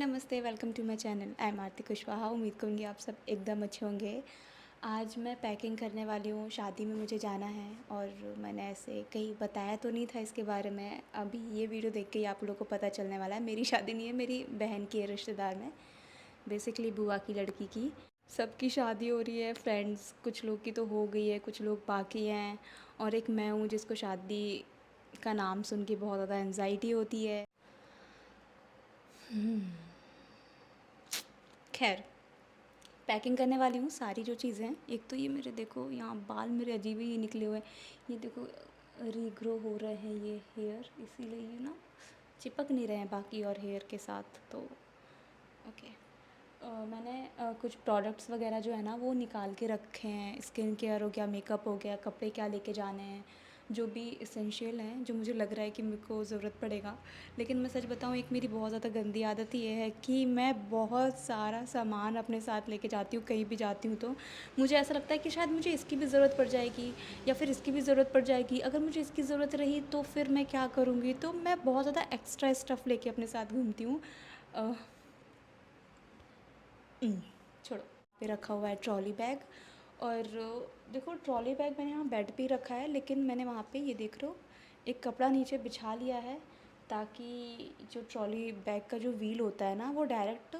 नमस्ते, welcome to my channel. I am Aarti Kushwaha. उम्मीद करूँगी आप सब एकदम अच्छे होंगे। आज मैं पैकिंग करने वाली हूँ, शादी में मुझे जाना है और मैंने ऐसे कहीं बताया तो नहीं था इसके बारे में। अभी ये वीडियो देख के ही आप लोगों को पता चलने वाला है। मेरी शादी नहीं है, मेरी बहन की है, रिश्तेदार में, बेसिकली बुआ की लड़की की। सबकी शादी हो रही है, फ्रेंड्स कुछ लोग की तो हो गई है, कुछ लोग बाकी हैं और एक मैं हूँ जिसको शादी का नाम सुन के बहुत ज़्यादा एंजाइटी होती है। खैर, पैकिंग करने वाली हूँ सारी जो चीज़ें हैं। एक तो ये मेरे देखो यहाँ बाल मेरे अजीब ही निकले हुए हैं, ये देखो रीग्रो हो रहे हैं ये हेयर, इसीलिए ये ना चिपक नहीं रहे हैं बाकी और हेयर के साथ। तो ओके, मैंने कुछ प्रोडक्ट्स वगैरह जो है ना वो निकाल के रखे हैं। स्किन केयर हो गया, मेकअप हो गया, कपड़े क्या लेके जाने हैं, जो भी इसेंशियल हैं, जो मुझे लग रहा है कि मेरे को ज़रूरत पड़ेगा। लेकिन मैं सच बताऊँ, एक मेरी बहुत ज़्यादा गंदी आदत ये है कि मैं बहुत सारा सामान अपने साथ लेके जाती हूँ। कहीं भी जाती हूँ तो मुझे ऐसा लगता है कि शायद मुझे इसकी भी ज़रूरत पड़ जाएगी या फिर इसकी भी ज़रूरत पड़ जाएगी। अगर मुझे इसकी ज़रूरत रही तो फिर मैं क्या करूँगी? तो मैं बहुत ज़्यादा एक्स्ट्रा स्टफ़ लेके अपने साथ घूमती हूँ। छोड़ो, पे रखा हुआ है ट्रॉली बैग। और देखो, ट्रॉली बैग मैंने यहाँ बेड पे ही रखा है, लेकिन मैंने वहाँ पे ये देख रहे हो एक कपड़ा नीचे बिछा लिया है, ताकि जो ट्रॉली बैग का जो व्हील होता है ना वो डायरेक्ट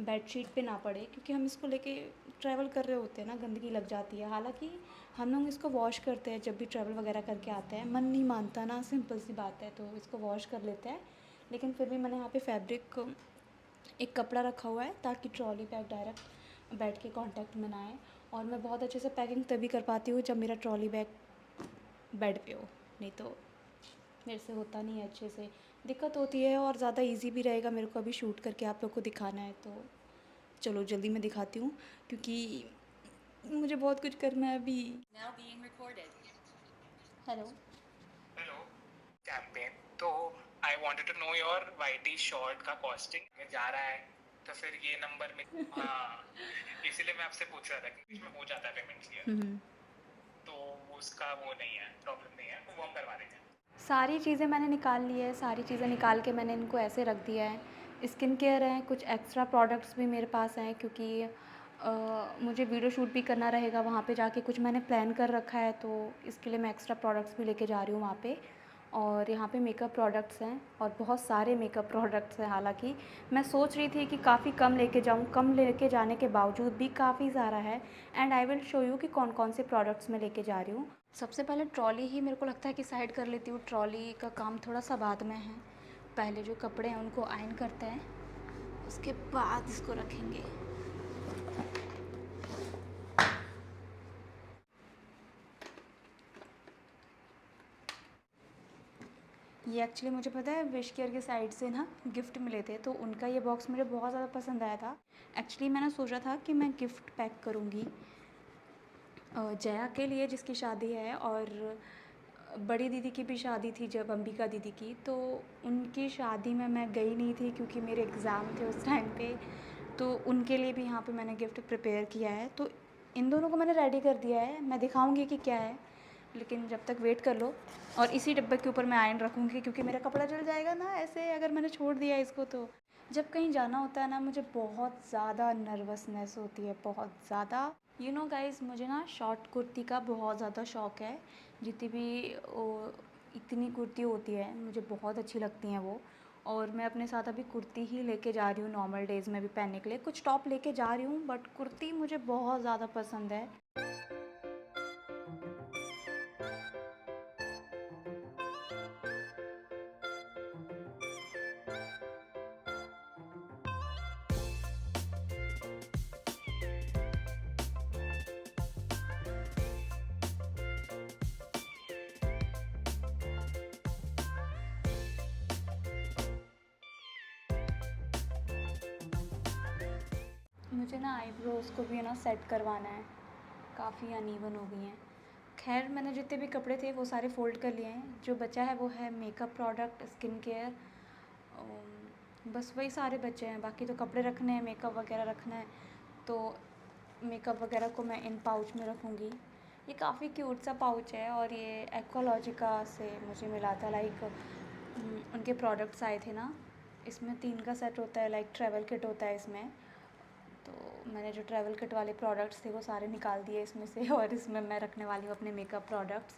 बेडशीट पे ना पड़े, क्योंकि हम इसको लेके ट्रैवल कर रहे होते हैं ना, गंदगी लग जाती है। हालांकि हम लोग इसको वॉश करते हैं जब भी ट्रैवल वगैरह करके आते हैं, मन नहीं मानता ना, सिंपल सी बात है, तो इसको वॉश कर लेते हैं। लेकिन फिर भी मैंने यहाँ पे फैब्रिक एक कपड़ा रखा हुआ है ताकि ट्रॉली बैग डायरेक्ट बेड के कांटेक्ट में ना आए। और मैं बहुत अच्छे से पैकिंग तभी कर पाती हूँ जब मेरा ट्रॉली बैग बेड पे हो, नहीं तो मेरे से होता नहीं है अच्छे से, दिक्कत होती है। और ज़्यादा इजी भी रहेगा मेरे को अभी शूट करके आप लोग को दिखाना है। तो चलो जल्दी मैं दिखाती हूँ, क्योंकि मुझे बहुत कुछ करना है अभी। हेलो। Hello campaign. तो I wanted to know your YT short का कॉस्टिंग में जा रहा है, तो फिर ये नंबर में हाँ, इसीलिए मैं आपसे पूछ रहा था कि इसमें हो जाता है पेमेंट क्लियर, तो उसका वो नहीं है, प्रॉब्लम नहीं है, वो हम करवा देंगे। सारी चीज़ें मैंने निकाल ली है, सारी चीज़ें निकाल के मैंने इनको ऐसे रख दिया है। स्किन केयर है, कुछ एक्स्ट्रा प्रोडक्ट्स भी मेरे पास हैं, क्योंकि मुझे वीडियो शूट भी करना रहेगा वहाँ पे जाके, कुछ मैंने प्लान कर रखा है, तो इसके लिए मैं एक्स्ट्रा प्रोडक्ट्स भी लेके जा रही हूँ वहाँ पे। और यहाँ पे मेकअप प्रोडक्ट्स हैं और बहुत सारे मेकअप प्रोडक्ट्स हैं। हालांकि मैं सोच रही थी कि काफ़ी कम लेके जाऊँ, कम लेके जाने के बावजूद भी काफ़ी सारा है। And I will show you कि कौन कौन से प्रोडक्ट्स मैं लेके जा रही हूँ। सबसे पहले ट्रॉली ही मेरे को लगता है कि साइड कर लेती हूँ, ट्रॉली का काम थोड़ा सा बाद में है। पहले जो कपड़े हैं उनको आयरन करते हैं, उसके बाद इसको रखेंगे। ये एक्चुअली मुझे पता है विश केयर के साइड से ना गिफ्ट मिले थे, तो उनका ये बॉक्स मुझे बहुत ज़्यादा पसंद आया था। एक्चुअली मैंने सोचा था कि मैं गिफ्ट पैक करूँगी जया के लिए, जिसकी शादी है, और बड़ी दीदी की भी शादी थी जब, अंबिका दीदी की, तो उनकी शादी में मैं गई नहीं थी क्योंकि मेरे एग्ज़ाम थे उस टाइम पे। तो उनके लिए भी यहाँ पे मैंने गिफ्ट प्रिपेयर किया है, तो इन दोनों को मैंने रेडी कर दिया है। मैं दिखाऊंगी कि क्या है, लेकिन जब तक वेट कर लो। और इसी डब्बे के ऊपर मैं आयरन रखूँगी, क्योंकि मेरा कपड़ा जल जाएगा ना ऐसे अगर मैंने छोड़ दिया इसको। तो जब कहीं जाना होता है ना, मुझे बहुत ज़्यादा नर्वसनेस होती है, बहुत ज़्यादा। यू नो गाइज़, मुझे ना शॉर्ट कुर्ती का बहुत ज़्यादा शौक़ है। जितनी भी इतनी कुर्ती होती है मुझे बहुत अच्छी लगती हैं वो। और मैं अपने साथ अभी कुर्ती ही लेके जा रही हूँ, नॉर्मल डेज़ में भी पहनने के लिए। कुछ टॉप लेके जा रही हूँ, बट कुर्ती मुझे बहुत ज़्यादा पसंद है। मुझे ना आईब्रोज़ को भी ना सेट करवाना है, काफ़ी अनइवन हो गई हैं। खैर, मैंने जितने भी कपड़े थे वो सारे फ़ोल्ड कर लिए हैं। जो बचा है वो है मेकअप प्रोडक्ट, स्किन केयर, बस वही सारे बचे हैं। बाकी तो कपड़े रखने हैं, मेकअप वगैरह रखना है। तो मेकअप वगैरह को मैं इन पाउच में रखूँगी। ये काफ़ी क्यूट सा पाउच है और ये एक्वालॉजिका से मुझे मिला था, लाइक उनके प्रोडक्ट्स आए थे ना, इसमें 3 का सेट होता है, लाइक ट्रैवल किट होता है इसमें। तो मैंने जो ट्रैवल किट वाले प्रोडक्ट्स थे वो सारे निकाल दिए इसमें से और इसमें मैं रखने वाली हूँ अपने मेकअप प्रोडक्ट्स।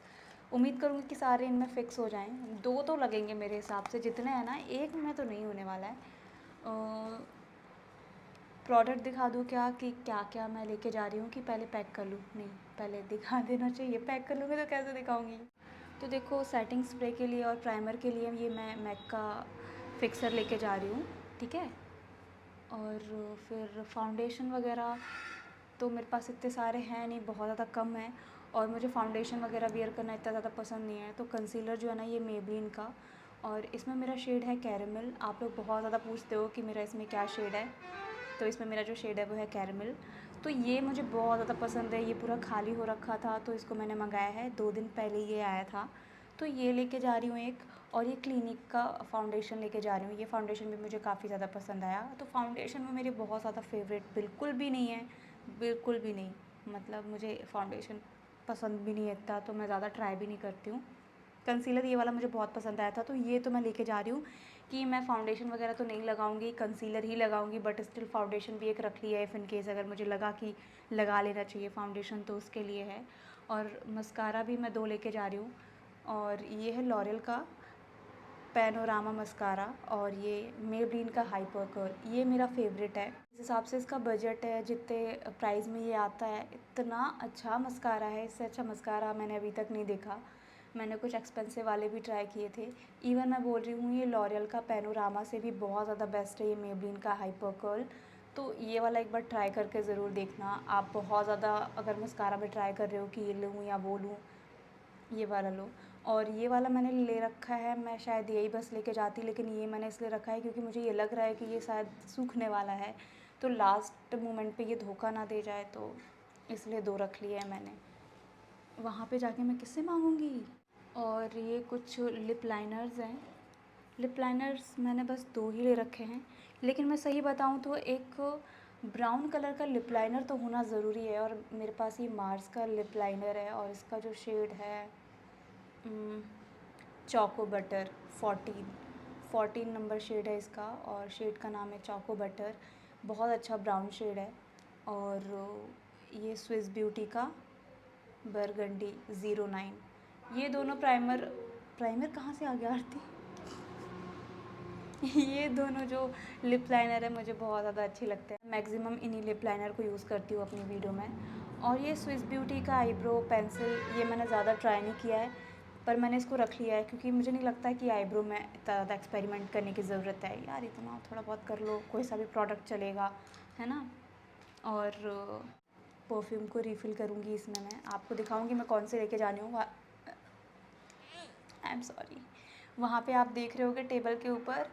उम्मीद करूँगी कि सारे इनमें फ़िक्स हो जाएँ। 2 तो लगेंगे मेरे हिसाब से, जितने हैं ना, 1 में तो नहीं होने वाला है। प्रोडक्ट दिखा दूँ क्या कि क्या-क्या मैं लेके जा रही हूँ, कि पहले पैक कर लूँ? नहीं, पहले दिखा देना चाहिए, पैक कर लूँगी तो कैसे दिखाऊँगी? तो देखो, सेटिंग स्प्रे के लिए और प्राइमर के लिए ये मैं मैक का फिक्सर लेके जा रही हूँ, ठीक है? और फिर फाउंडेशन वगैरह तो मेरे पास इतने सारे हैं नहीं, बहुत ज़्यादा कम है, और मुझे फाउंडेशन वगैरह वियर करना इतना ज़्यादा पसंद नहीं है। तो कंसीलर जो है ना, ये मेबलिन का, और इसमें मेरा शेड है कैरेमल। आप लोग बहुत ज़्यादा पूछते हो कि मेरा इसमें क्या शेड है, तो इसमें मेरा जो शेड है वो है कैरेमल। तो ये मुझे बहुत ज़्यादा पसंद है। ये पूरा खाली हो रखा था तो इसको मैंने मंगाया है, 2 दिन पहले ये आया था। तो ये लेके जा रही हूँ एक, और ये क्लिनिक का फाउंडेशन लेके जा रही हूँ। ये फाउंडेशन भी मुझे काफ़ी ज़्यादा पसंद आया। तो फाउंडेशन में मेरे बहुत ज़्यादा फेवरेट बिल्कुल भी नहीं है, बिल्कुल भी नहीं। मतलब मुझे फाउंडेशन पसंद भी नहीं है इतना, तो मैं ज़्यादा ट्राई भी नहीं करती हूँ। कंसीलर ये वाला मुझे बहुत पसंद आया था, तो ये तो मैं लेके जा रही हूँ कि मैं फाउंडेशन वगैरह तो नहीं लगाऊंगी, कंसीलर ही लगाऊंगी, बट स्टिल फाउंडेशन भी एक रख लिया है इफ़ इन केस अगर मुझे लगा कि लगा लेना चाहिए फाउंडेशन, तो उसके लिए है। और मस्कारा भी मैं 2 लेके जा रही हूँ, और ये है लॉरियल का पैनोरामा मस्कारा, और ये मेबलिन का हाइपर कर्ल। ये मेरा फेवरेट है। इस हिसाब से इसका बजट है, जितने प्राइस में ये आता है, इतना अच्छा मस्कारा है। इससे अच्छा मस्कारा मैंने अभी तक नहीं देखा। मैंने कुछ एक्सपेंसिव वाले भी ट्राई किए थे। इवन मैं बोल रही हूँ, ये लॉरियल का पैनोरामा से भी बहुत ज़्यादा बेस्ट है ये मेबलिन का हाइपर कर्ल। तो ये वाला एक बार ट्राई करके ज़रूर देखना। आप बहुत ज़्यादा अगर मस्कारा में ट्राई कर रहे हो कि ये लूँ या वो लूँ, ये वाला लो। और ये वाला मैंने ले रखा है, मैं शायद यही बस लेके जाती, लेकिन ये मैंने इसलिए रखा है क्योंकि मुझे ये लग रहा है कि ये शायद सूखने वाला है, तो लास्ट मोमेंट पे ये धोखा ना दे जाए, तो इसलिए 2 रख लिए हैं मैंने। वहाँ पे जाके मैं किससे मांगूंगी? और ये कुछ लिप लाइनर्स हैं। लिप लाइनर्स मैंने बस 2 ही ले रखे हैं, लेकिन मैं सही बताऊँ तो एक ब्राउन कलर का लिप लाइनर तो होना ज़रूरी है, और मेरे पास ये मार्स का लिप लाइनर है, और इसका जो शेड है चोको बटर 14 नंबर शेड है इसका, और शेड का नाम है चोको बटर। बहुत अच्छा ब्राउन शेड है। और ये स्विस ब्यूटी का बरगंडी 09। ये दोनों प्राइमर प्राइमर कहाँ से आ गया आरती? ये दोनों जो लिप लाइनर है मुझे बहुत ज़्यादा अच्छे लगते हैं। मैक्सिमम इन्हीं लिप लाइनर को यूज़ करती हूँ अपनी वीडियो में। और ये स्विस ब्यूटी का आईब्रो पेंसिल, ये मैंने ज़्यादा ट्राई नहीं किया है, पर मैंने इसको रख लिया है क्योंकि मुझे नहीं लगता कि आईब्रो में इतना ज़्यादा एक्सपेरिमेंट करने की ज़रूरत है यार। इतना थोड़ा बहुत कर लो, कोई सा भी प्रोडक्ट चलेगा, है ना। और परफ्यूम को रिफ़िल करूँगी इसमें। मैं आपको दिखाऊँगी मैं कौन से लेके जानी हूँ। I am sorry. वहाँ पे आप देख रहे होगे टेबल के ऊपर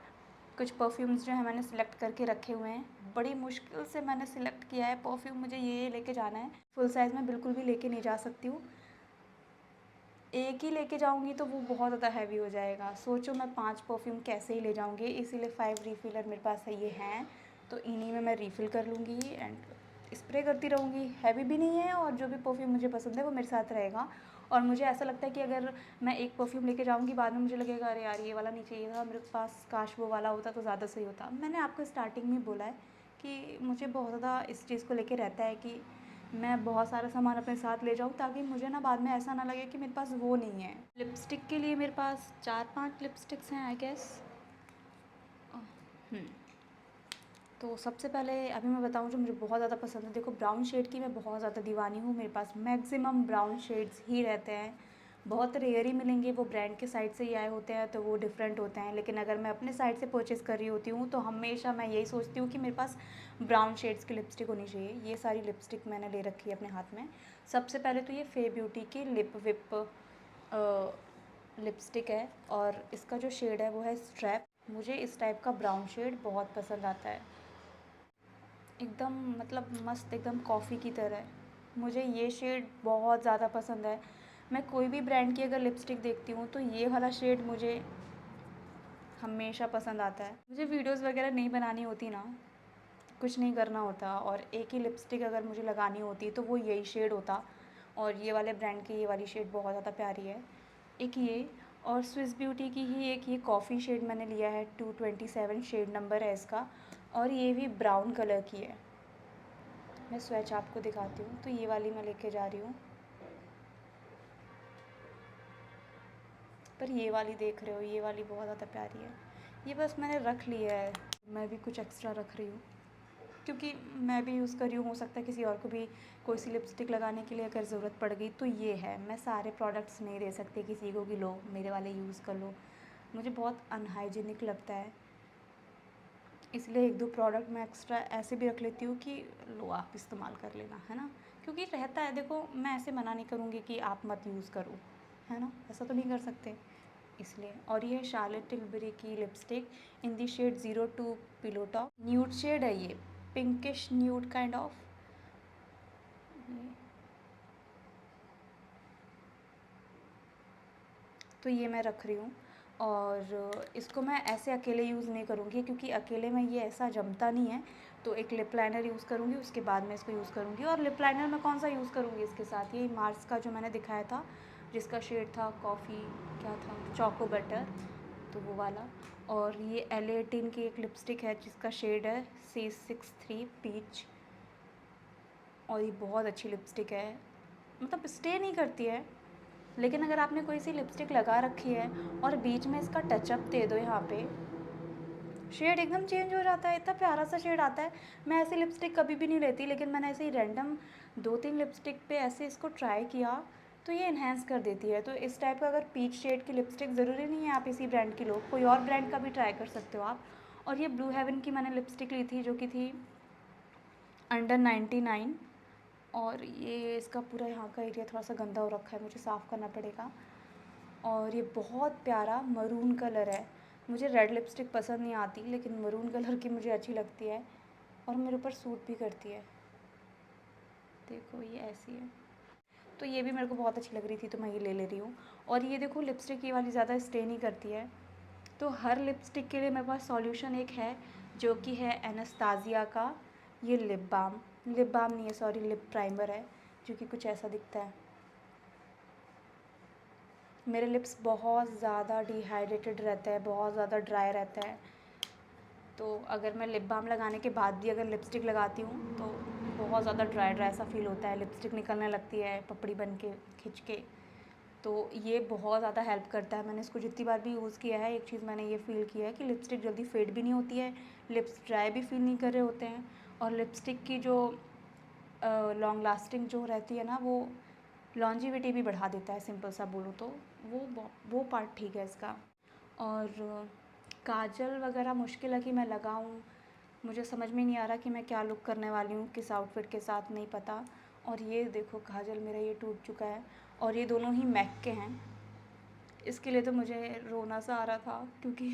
कुछ परफ्यूम्स जो है मैंने सिलेक्ट करके रखे हुए हैं। बड़ी मुश्किल से मैंने सिलेक्ट किया है परफ्यूम, मुझे ये लेके जाना है। फुल साइज़ में बिल्कुल भी लेके नहीं जा सकती हूँ। एक ही लेके जाऊँगी तो वो बहुत ज़्यादा हैवी हो जाएगा। सोचो मैं 5 परफ्यूम कैसे ही ले जाऊँगी, इसीलिए 5 रिफ़िलर मेरे पास है, ये हैं, तो इन्हीं में मैं रिफ़िल कर लूँगी एंड स्प्रे करती रहूँगी। हैवी भी नहीं है, और जो भी परफ्यूम मुझे पसंद है वो मेरे साथ रहेगा। और मुझे ऐसा लगता है कि अगर मैं एक परफ्यूम लेके जाऊँगी, बाद में मुझे लगेगा अरे यार ये वाला नहीं चाहिए था मेरे पास, काश वो वाला होता तो ज़्यादा सही होता। मैंने आपको स्टार्टिंग में बोला है कि मुझे बहुत ज़्यादा इस चीज़ को लेके रहता है कि मैं बहुत सारा सामान अपने साथ ले जाऊँ, ताकि मुझे ना बाद में ऐसा ना लगे कि मेरे पास वो नहीं है। लिपस्टिक के लिए मेरे पास 4-5 लिपस्टिक्स हैं आई गेस। तो सबसे पहले अभी मैं बताऊँ जो मुझे बहुत ज़्यादा पसंद है। देखो, ब्राउन शेड की मैं बहुत ज़्यादा दीवानी हूँ। मेरे पास मैक्सिमम ब्राउन शेड्स ही रहते हैं। बहुत रेयर ही मिलेंगे, वो ब्रांड के साइड से ही आए होते हैं तो वो डिफरेंट होते हैं, लेकिन अगर मैं अपने साइड से परचेज़ कर रही होती हूँ तो हमेशा मैं यही सोचती हूँ कि मेरे पास ब्राउन शेड्स की लिपस्टिक होनी चाहिए। ये सारी लिपस्टिक मैंने ले रखी है अपने हाथ में। सबसे पहले तो ये फे ब्यूटी की लिप विप लिपस्टिक है, और इसका जो शेड है वो है स्ट्रैप। मुझे इस टाइप का ब्राउन शेड बहुत पसंद आता है, एकदम मतलब मस्त, एकदम कॉफ़ी की तरह। मुझे ये शेड बहुत ज़्यादा पसंद है। मैं कोई भी ब्रांड की अगर लिपस्टिक देखती हूँ तो ये वाला शेड मुझे हमेशा पसंद आता है। मुझे वीडियोज़ वगैरह नहीं बनानी होती ना, कुछ नहीं करना होता, और एक ही लिपस्टिक अगर मुझे लगानी होती तो वो यही शेड होता। और ये वाले ब्रांड की ये वाली शेड बहुत ज़्यादा प्यारी है। एक ये, और स्विस ब्यूटी की ही एक ये कॉफ़ी शेड मैंने लिया है, 227 शेड नंबर है इसका, और ये भी ब्राउन कलर की है। मैं स्वैच आपको दिखाती हूँ। तो ये वाली मैं लेके जा रही हूँ, पर ये वाली देख रहे हो, ये वाली बहुत ज़्यादा प्यारी है। ये बस मैंने रख लिया है, मैं भी कुछ एक्स्ट्रा रख रही हूँ क्योंकि मैं भी यूज़ कर रही हूँ। हो सकता है किसी और को भी कोई सी लिपस्टिक लगाने के लिए अगर ज़रूरत पड़ गई तो ये है। मैं सारे प्रोडक्ट्स नहीं दे सकती किसी को कि लो मेरे वाले यूज़ कर लो, मुझे बहुत अनहाइजीनिक लगता है। इसलिए एक दो प्रोडक्ट मैं एक्स्ट्रा ऐसे भी रख लेती हूँ कि लो आप इस्तेमाल कर लेना, है ना। क्योंकि रहता है, देखो मैं ऐसे मना नहीं करूँगी कि आप मत यूज़ करो, है ना, ऐसा तो नहीं कर सकते इसलिए। और ये शार्लेट टिलबरी की lipstick in the shade 02 pillow talk, nude shade है ये, पिंकिश न्यूड काइंड ऑफ। तो ये मैं रख रही हूँ, और इसको मैं ऐसे अकेले यूज़ नहीं करूँगी क्योंकि अकेले में ये ऐसा जमता नहीं है। तो एक लिप लाइनर यूज़ करूँगी, उसके बाद मैं इसको यूज़ करूँगी। और लिप लाइनर मैं कौन सा यूज़ करूँगी इसके साथ, ये मार्स का जो मैंने दिखाया था जिसका शेड था कॉफ़ी, क्या था, चोको बटर, तो वो वाला। और ये L18 की एक लिपस्टिक है जिसका शेड है C63 पीच, और ये बहुत अच्छी लिपस्टिक है, मतलब स्टे नहीं करती है। लेकिन अगर आपने कोई सी लिपस्टिक लगा रखी है और बीच में इसका टचअप दे दो यहाँ पे, शेड एकदम चेंज हो जाता है, इतना प्यारा सा शेड आता है। मैं ऐसी लिपस्टिक कभी भी नहीं लेती, लेकिन मैंने ऐसे ही रैंडम 2-3 लिपस्टिक पे ऐसे इसको ट्राई किया तो ये इन्हेंस कर देती है। तो इस टाइप का अगर पीच शेड की लिपस्टिक, ज़रूरी नहीं है आप इसी ब्रांड की लो, कोई और ब्रांड का भी ट्राई कर सकते हो आप। और ये ब्लू हेवन की मैंने लिपस्टिक ली थी जो कि थी अंडर 99, और ये इसका पूरा यहाँ का एरिया थोड़ा सा गंदा हो रखा है, मुझे साफ़ करना पड़ेगा। और ये बहुत प्यारा मरून कलर है। मुझे रेड लिपस्टिक पसंद नहीं आती, लेकिन मरून कलर की मुझे अच्छी लगती है और मेरे ऊपर सूट भी करती है। देखो ये ऐसी है, तो ये भी मेरे को बहुत अच्छी लग रही थी तो मैं ये ले रही हूँ। और ये देखो लिपस्टिक ये वाली ज़्यादा स्टे नहीं करती है। तो हर लिपस्टिक के लिए मेरे पास सॉल्यूशन एक है जो कि है एनास्तासिया का ये लिप बाम, लिप बाम नहीं है सॉरी, लिप प्राइमर है, जो कि कुछ ऐसा दिखता है। मेरे लिप्स बहुत ज़्यादा डिहाइड्रेटेड रहता है, बहुत ज़्यादा ड्राई रहता है, तो अगर मैं लिप बाम लगाने के बाद भी अगर लिपस्टिक लगाती हूँ तो बहुत ज़्यादा ड्राई ड्राई सा फील होता है, लिपस्टिक निकलने लगती है पपड़ी बन के खिंच के। तो ये बहुत ज़्यादा हेल्प करता है। मैंने इसको जितनी बार भी यूज़ किया है, एक चीज़ मैंने ये फ़ील किया है कि लिपस्टिक जल्दी फेड भी नहीं होती है, लिप्स ड्राई भी फील नहीं कर रहे होते हैं, और लिपस्टिक की जो लॉन्ग लास्टिंग जो रहती है ना, वो लॉन्जिविटी भी बढ़ा देता है, सिंपल सा बोलूँ तो वो पार्ट ठीक है इसका। और काजल वगैरह मुश्किल है कि मैं लगाऊँ, मुझे समझ में नहीं आ रहा कि मैं क्या लुक करने वाली हूँ किस आउटफिट के साथ, नहीं पता। और ये देखो काजल मेरा ये टूट चुका है, और ये दोनों ही मैक के हैं। इसके लिए तो मुझे रोना सा आ रहा था क्योंकि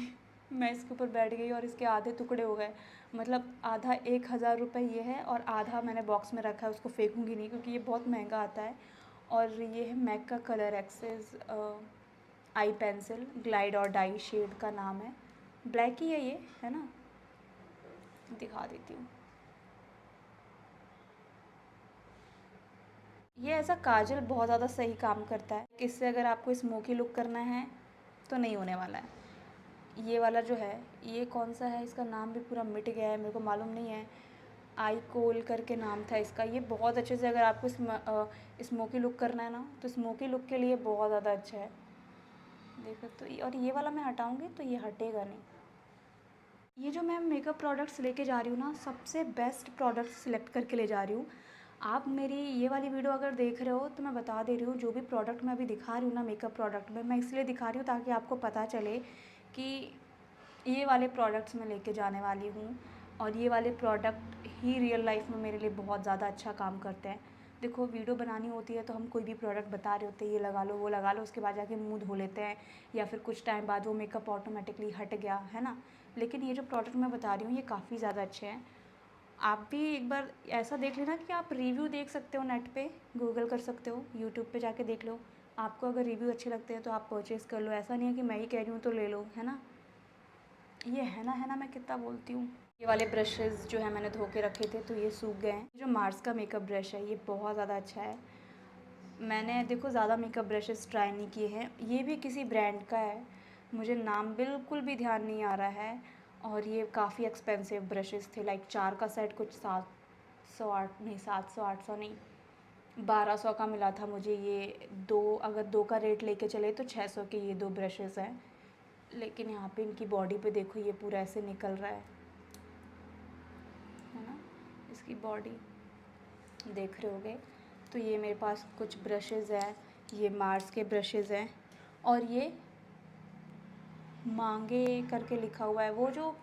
मैं इसके ऊपर बैठ गई और इसके आधे टुकड़े हो गए। मतलब आधा 1000 रुपये ये है और आधा मैंने बॉक्स में रखा है, उसको फेंकूँगी नहीं क्योंकि ये बहुत महंगा आता है। और ये है मैक का colour excess eye pencil glide और डाई शेड का नाम है, ब्लैक ही है ये, है ना, दिखा देती हूँ। ये ऐसा काजल बहुत ज़्यादा सही काम करता है, इससे अगर आपको स्मोकी लुक करना है तो नहीं होने वाला है। ये वाला जो है, ये कौन सा है, इसका नाम भी पूरा मिट गया है, मेरे को मालूम नहीं है, आई कोल करके नाम था इसका। ये बहुत अच्छे से अगर आपको स्मोकी लुक करना है ना, तो स्मोकी लुक के लिए बहुत ज़्यादा अच्छा है। देखो तो और ये वाला मैं हटाऊँगी तो ये हटेगा नहीं। ये जो मैं मेकअप प्रोडक्ट्स लेके जा रही हूँ ना, सबसे बेस्ट प्रोडक्ट्स सिलेक्ट करके ले जा रही हूँ। आप मेरी ये वाली वीडियो अगर देख रहे हो तो मैं बता दे रही हूँ, जो भी प्रोडक्ट मैं अभी दिखा रही हूँ ना मेकअप प्रोडक्ट में, मैं इसलिए दिखा रही हूँ ताकि आपको पता चले कि ये वाले प्रोडक्ट्स मैं लेके जाने वाली हूँ, और ये वाले प्रोडक्ट ही रियल लाइफ में मेरे लिए बहुत ज़्यादा अच्छा काम करते हैं। देखो वीडियो बनानी होती है तो हम कोई भी प्रोडक्ट बता रहे होते हैं, ये लगा लो वो लगा लो, उसके बाद जाके मुँह धो लेते हैं, या फिर कुछ टाइम बाद वो मेकअप ऑटोमेटिकली हट गया, है ना। लेकिन ये जो प्रोडक्ट मैं बता रही हूँ ये काफ़ी ज़्यादा अच्छे हैं। आप भी एक बार ऐसा देख लेना कि आप रिव्यू देख सकते हो नेट पे, गूगल कर सकते हो, यूट्यूब पे जाके देख लो। आपको अगर रिव्यू अच्छे लगते हैं तो आप परचेज़ कर लो, ऐसा नहीं है कि मैं ही कह रही हूँ तो ले लो, है ना। ये है ना मैं कितना बोलती हूँ। ये वाले ब्रशेज़ जो है मैंने धो के रखे थे तो ये सूख गए हैं। जो मार्स का मेकअप ब्रश है ये बहुत ज़्यादा अच्छा है, मैंने देखो ज़्यादा मेकअप ब्रशेस ट्राई नहीं किए हैं, ये भी किसी ब्रांड का है, मुझे नाम बिल्कुल भी ध्यान नहीं आ रहा है। और ये काफ़ी एक्सपेंसिव ब्रशेस थे, लाइक 4 का सेट कुछ 700 8 नहीं 700 800 नहीं 1200 का मिला था मुझे ये। दो अगर दो का रेट लेके चले तो 600 के ये 2 ब्रशेस हैं। लेकिन यहाँ पे इनकी बॉडी पे देखो ये पूरा ऐसे निकल रहा है ना, इसकी बॉडी देख रहे होगे। तो ये मेरे पास कुछ ब्रशेज़ हैं, ये मार्स के ब्रशेज़ हैं और ये मांगे करके लिखा हुआ है, वो जो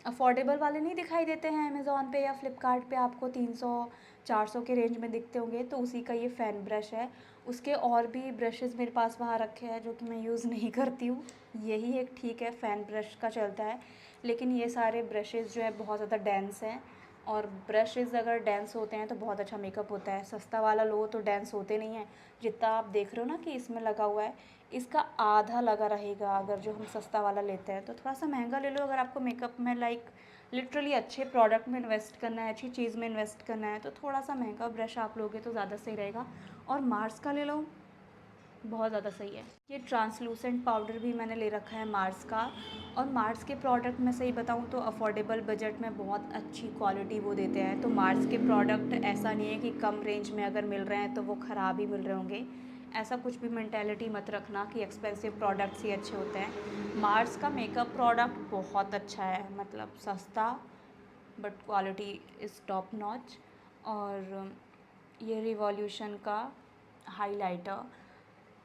अफोर्डेबल वाले नहीं दिखाई देते हैं अमेज़ॉन पे या फ्लिपकार्ट पे, आपको 300 400 के रेंज में दिखते होंगे, तो उसी का ये फ़ैन ब्रश है। उसके और भी ब्रशेज़ मेरे पास वहाँ रखे हैं जो कि मैं यूज़ नहीं करती हूँ, यही एक ठीक है, फ़ैन ब्रश का चलता है। लेकिन ये सारे ब्रशेज़ जो है बहुत ज़्यादा डेंस हैं, और ब्रशेज़ अगर डेंस होते हैं तो बहुत अच्छा मेकअप होता है। सस्ता वाला लो तो डेंस होते नहीं हैं, जितना आप देख रहे हो ना कि इसमें लगा हुआ है, इसका आधा लगा रहेगा अगर जो हम सस्ता वाला लेते हैं। तो थोड़ा सा महंगा ले लो अगर आपको मेकअप में लाइक लिटरली अच्छे प्रोडक्ट में इन्वेस्ट करना है, अच्छी चीज़ में इन्वेस्ट करना है, तो थोड़ा सा महंगा ब्रश आप लोगे तो ज़्यादा सही रहेगा। और मार्स का ले लो, बहुत ज़्यादा सही है। ये ट्रांसलूसेंट पाउडर भी मैंने ले रखा है मार्स का। और मार्स के प्रोडक्ट मैं सही बताऊँ तो अफोर्डेबल बजट में बहुत अच्छी क्वालिटी वो देते हैं। तो मार्स के प्रोडक्ट ऐसा नहीं है कि कम रेंज में अगर मिल रहे हैं तो वो ख़राब ही मिल रहे होंगे, ऐसा कुछ भी मेंटालिटी मत रखना कि एक्सपेंसिव प्रोडक्ट्स ही अच्छे होते हैं। मार्स का मेकअप प्रोडक्ट बहुत अच्छा है, मतलब सस्ता but quality is top notch. और ये रिवॉल्यूशन का हाइलाइटर,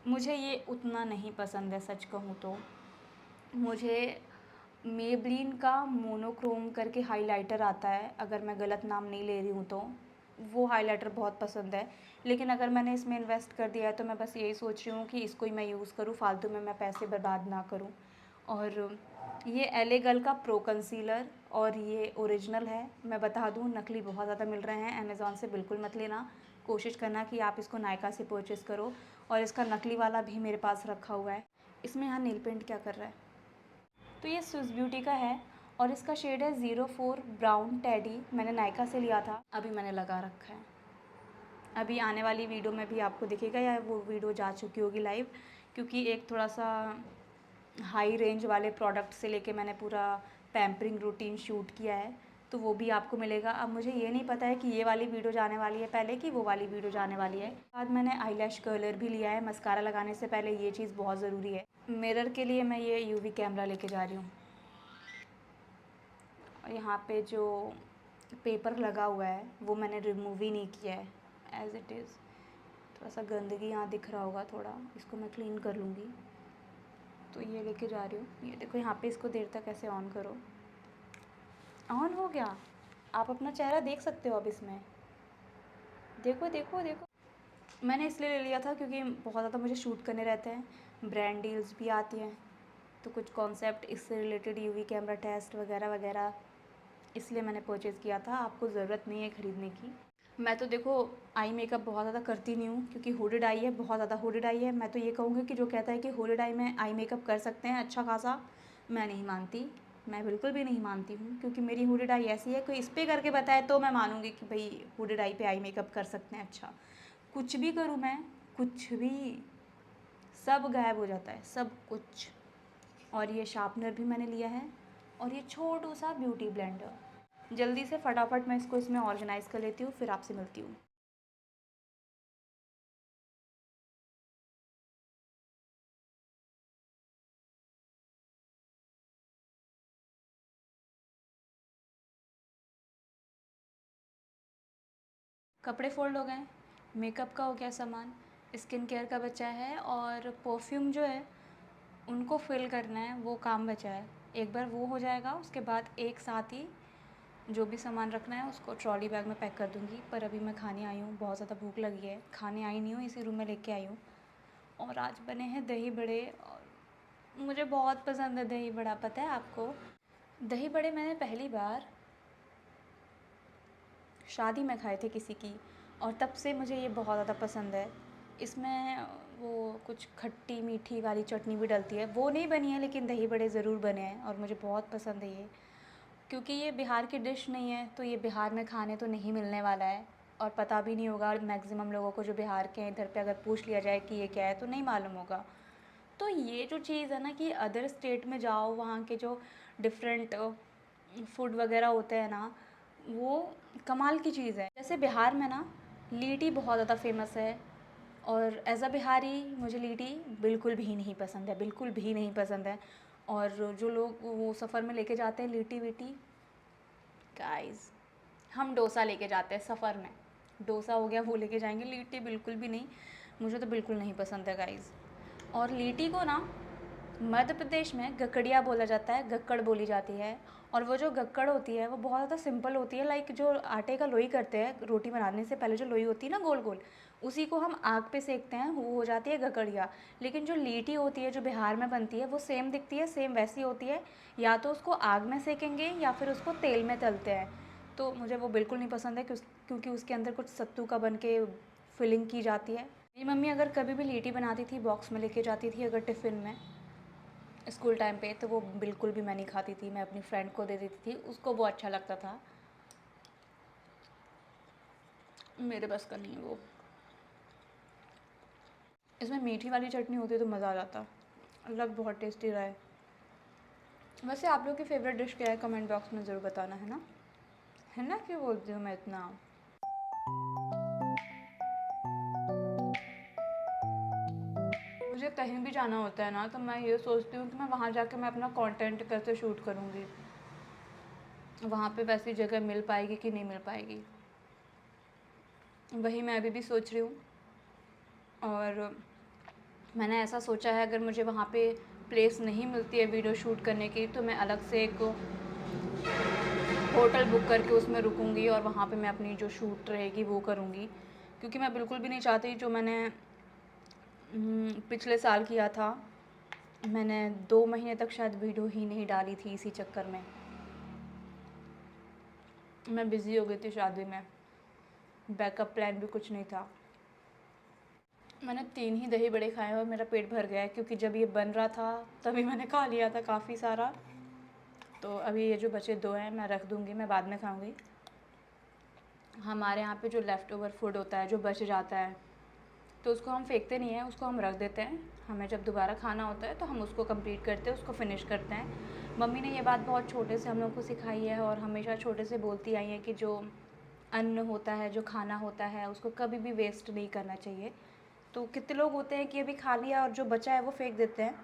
मुझे ये उतना नहीं पसंद है सच कहूँ तो। मुझे मेबलिन का मोनोक्रोम करके हाइलाइटर आता है, अगर मैं गलत नाम नहीं ले रही हूँ तो, वो हाइलाइटर बहुत पसंद है। लेकिन अगर मैंने इसमें इन्वेस्ट कर दिया है तो मैं बस यही सोच रही हूँ कि इसको ही मैं यूज़ करूँ, फालतू में मैं पैसे बर्बाद ना करूँ। और ये एले गर्ल का प्रो कंसीलर, और ये ओरिजिनल है। मैं बता दूँ नकली बहुत ज़्यादा मिल रहे हैं, अमेज़ॉन से बिल्कुल मत लेना, कोशिश करना कि आप इसको नायका से परचेज़ करो। और इसका नकली वाला भी मेरे पास रखा हुआ है। इसमें यहाँ नेल पेंट क्या कर रहा है, तो ये स्विस ब्यूटी का है और इसका शेड है 04 ब्राउन टेडी, मैंने नायका से लिया था, अभी मैंने लगा रखा है। अभी आने वाली वीडियो में भी आपको दिखेगा, या वो वीडियो जा चुकी होगी लाइव, क्योंकि एक थोड़ा सा हाई रेंज वाले प्रोडक्ट से लेके मैंने पूरा पैम्परिंग रूटीन शूट किया है, तो वो भी आपको मिलेगा। अब मुझे ये नहीं पता है कि ये वाली वीडियो जाने वाली है पहले कि वो वाली वीडियो जाने वाली है। बाद मैंने आईलैश कर्लर भी लिया है, मस्कारा लगाने से पहले ये चीज़ बहुत ज़रूरी है। मिरर के लिए मैं ये यूवी कैमरा लेके जा रही हूँ। और यहाँ पे जो पेपर लगा हुआ है वो मैंने रिमूव ही नहीं किया है, एज़ इट इज़। थोड़ा सा गंदगी यहाँ दिख रहा होगा थोड़ा, इसको मैं क्लीन कर लूँगी। तो ये लेके जा रही हूँ। ये देखो यहाँ पे इसको देर तक ऐसे ऑन करो, ऑन हो गया। आप अपना चेहरा देख सकते हो अब इसमें, देखो देखो देखो। मैंने इसलिए ले लिया था क्योंकि बहुत ज़्यादा मुझे शूट करने रहते हैं, ब्रांड डील्स भी आती हैं, तो कुछ कॉन्सेप्ट इससे रिलेटेड यूवी कैमरा टेस्ट वगैरह वगैरह, इसलिए मैंने परचेज़ किया था। आपको ज़रूरत नहीं है ख़रीदने की। मैं तो देखो आई मेकअप बहुत ज़्यादा करती नहीं हूँ क्योंकि हुडेड आई है, बहुत ज़्यादा हुडेड आई है। मैं तो ये कहूँगी कि जो कहता है कि हुडेड आई में आई मेकअप कर सकते हैं अच्छा खासा, मैं नहीं मानती, मैं बिल्कुल भी नहीं मानती हूँ। क्योंकि मेरी हुडेड आई ऐसी है, कोई इस पर करके बताए तो मैं मानूँगी कि भाई हुडेड आई पे आई मेकअप कर सकते हैं अच्छा। कुछ भी करूँ मैं, कुछ भी, सब गायब हो जाता है सब कुछ। और ये शार्पनर भी मैंने लिया है, और ये छोटू सा ब्यूटी ब्लेंडर। जल्दी से फटाफट मैं इसको इसमें ऑर्गेनाइज़ कर लेती हूँ, फिर आपसे मिलती हूँ। कपड़े फ़ोल्ड हो गए, मेकअप का हो गया सामान, स्किन केयर का बचा है, और परफ्यूम जो है उनको फिल करना है, वो काम बचा है। एक बार वो हो जाएगा उसके बाद एक साथ ही जो भी सामान रखना है उसको ट्रॉली बैग में पैक कर दूँगी। पर अभी मैं खाने आई हूँ, बहुत ज़्यादा भूख लगी है, खाने आई नहीं हूँ, इसी रूम में लेके आई हूँ। और आज बने हैं दही बड़े, और मुझे बहुत पसंद है दही बड़ा, पता है आपको। दही बड़े मैंने पहली बार शादी में खाए थे किसी की, और तब से मुझे ये बहुत ज़्यादा पसंद है। इसमें वो कुछ खट्टी मीठी वाली चटनी भी डलती है, वो नहीं बनी है लेकिन दही बड़े ज़रूर बने हैं, और मुझे बहुत पसंद है ये। क्योंकि ये बिहार की डिश नहीं है तो ये बिहार में खाने तो नहीं मिलने वाला है, और पता भी नहीं होगा। मैक्सिमम लोगों को जो बिहार के हैं इधर पे अगर पूछ लिया जाए कि ये क्या है तो नहीं मालूम होगा। तो ये जो चीज़ है ना कि अदर स्टेट में जाओ, वहाँ के जो डिफरेंट फूड वगैरह होते हैं ना, वो कमाल की चीज़ है। जैसे बिहार में ना लीटी बहुत ज़्यादा फेमस है, और एज़ अ बिहारी मुझे लीटी बिल्कुल भी नहीं पसंद है, बिल्कुल भी नहीं पसंद है। और जो लोग वो सफ़र में लेके जाते हैं लीटी वीटी, गाइस हम डोसा लेके जाते हैं सफ़र में, डोसा हो गया वो लेके जाएंगे, लीटी बिल्कुल भी नहीं, मुझे तो बिल्कुल नहीं पसंद है गाइस। और लीटी को ना मध्य प्रदेश में गकड़िया बोला जाता है, गक्कड़ बोली जाती है। और वो जो गक्कड़ होती है वो बहुत ज़्यादा सिंपल होती है, लाइक जो आटे का लोई करते हैं रोटी बनाने से पहले, जो लोई होती है ना गोल गोल, उसी को हम आग पे सेकते हैं, वो हो जाती है गकड़िया। लेकिन जो लीटी होती है जो बिहार में बनती है वो सेम दिखती है, सेम वैसी होती है, या तो उसको आग में सेकेंगे या फिर उसको तेल में तलते हैं। तो मुझे वो बिल्कुल नहीं पसंद है, क्योंकि उसके अंदर कुछ सत्तू का बन के फिलिंग की जाती है। मेरी मम्मी अगर कभी भी लीटी बनाती थी, बॉक्स में लेके जाती थी अगर टिफ़िन में स्कूल टाइम पे, तो वो बिल्कुल भी मैं नहीं खाती थी, मैं अपनी फ्रेंड को दे देती थी, उसको वो अच्छा लगता था, मेरे बस का नहीं है वो। इसमें मीठी वाली चटनी होती है तो मज़ा आ जाता, अलग बहुत टेस्टी रहा है। वैसे आप लोग की फेवरेट डिश क्या है, कमेंट बॉक्स में ज़रूर बताना, है ना क्यों बोलती हूँ मैं इतना। मुझे कहीं भी जाना होता है ना तो मैं ये सोचती हूँ कि मैं वहाँ जाके मैं अपना कंटेंट कैसे शूट करूँगी, वहाँ पे वैसी जगह मिल पाएगी कि नहीं मिल पाएगी, वही मैं अभी भी सोच रही हूँ। और मैंने ऐसा सोचा है अगर मुझे वहाँ पे प्लेस नहीं मिलती है वीडियो शूट करने की, तो मैं अलग से एक होटल बुक करके उसमें रुकूँगी और वहाँ पे मैं अपनी जो शूट रहेगी वो करूँगी। क्योंकि मैं बिल्कुल भी नहीं चाहती जो मैंने पिछले साल किया था, मैंने 2 महीने तक शायद वीडियो ही नहीं डाली थी इसी चक्कर में, मैं बिज़ी हो गई थी शादी में, बैकअप प्लान भी कुछ नहीं था। मैंने 3 ही दही बड़े खाए और मेरा पेट भर गया है, क्योंकि जब ये बन रहा था तभी मैंने खा लिया था काफ़ी सारा। तो अभी ये जो बचे 2 हैं मैं रख दूँगी, मैं बाद में खाऊँगी। हमारे यहाँ पे जो लेफ़्ट ओवर फूड होता है, जो बच जाता है, तो उसको हम फेंकते नहीं हैं, उसको हम रख देते हैं। हमें जब दोबारा खाना होता है तो हम उसको कंप्लीट करते हैं, उसको फ़िनिश करते हैं। मम्मी ने ये बात बहुत छोटे से हम लोग को सिखाई है और हमेशा छोटे से बोलती आई है कि जो अन्न होता है, जो खाना होता है, उसको कभी भी वेस्ट नहीं करना चाहिए। तो कितने लोग होते हैं कि अभी खा लिया और जो बचा है वो फेंक देते हैं,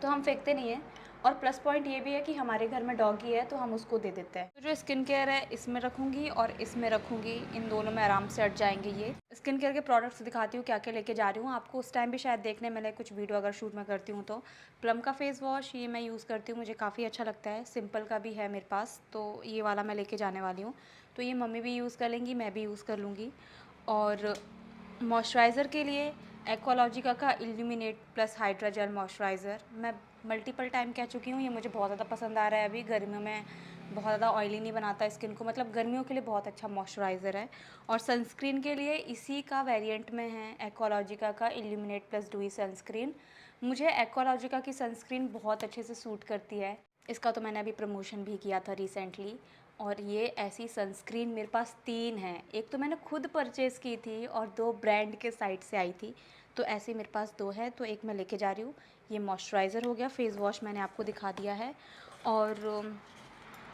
तो हम फेंकते नहीं हैं। और प्लस पॉइंट ये भी है कि हमारे घर में डॉगी है तो हम उसको दे देते हैं। तो जो स्किन केयर है इसमें रखूँगी और इसमें रखूँगी, इन दोनों में आराम से अट जाएंगे। ये स्किन केयर के प्रोडक्ट्स दिखाती हूँ क्या क्या लेके जा रही हूँ आपको, उस टाइम भी शायद देखने मिले कुछ वीडियो अगर शूट मैं करती हूँ तो। प्लम का फेस वॉश ये मैं यूज़ करती हूँ, मुझे काफ़ी अच्छा लगता है, सिंपल का भी है मेरे पास, तो ये वाला मैं लेके जाने वाली हूँ। तो ये मम्मी भी यूज़ कर लेंगी, मैं भी यूज़ कर लूँगी। और मॉइस्चराइज़र के लिए एक्वालॉजिका का illuminate plus hydra jail moisturiser मैं मल्टीपल टाइम कह चुकी हूँ, ये मुझे बहुत ज़्यादा पसंद आ रहा है। अभी गर्मियों में बहुत ज़्यादा ऑयली नहीं बनाता स्किन को, मतलब गर्मियों के लिए बहुत अच्छा मॉइस्चराइज़र है। और सनस्क्रीन के लिए इसी का वेरिएंट में है एक्वालॉजिका का इल्यूमिनेट प्लस डूई सनस्क्रीन। मुझे एक्वालॉजिका की सनस्क्रीन बहुत अच्छे से सूट करती है, इसका तो मैंने अभी प्रमोशन भी किया था रिसेंटली। और ये ऐसी सनस्क्रीन मेरे पास 3 हैं, एक तो मैंने खुद परचेज़ की थी और 2 ब्रांड के साइट से आई थी, तो ऐसे मेरे पास 2 है, तो एक मैं लेके जा रही हूँ। ये मॉइस्चराइज़र हो गया, फेस वॉश मैंने आपको दिखा दिया है। और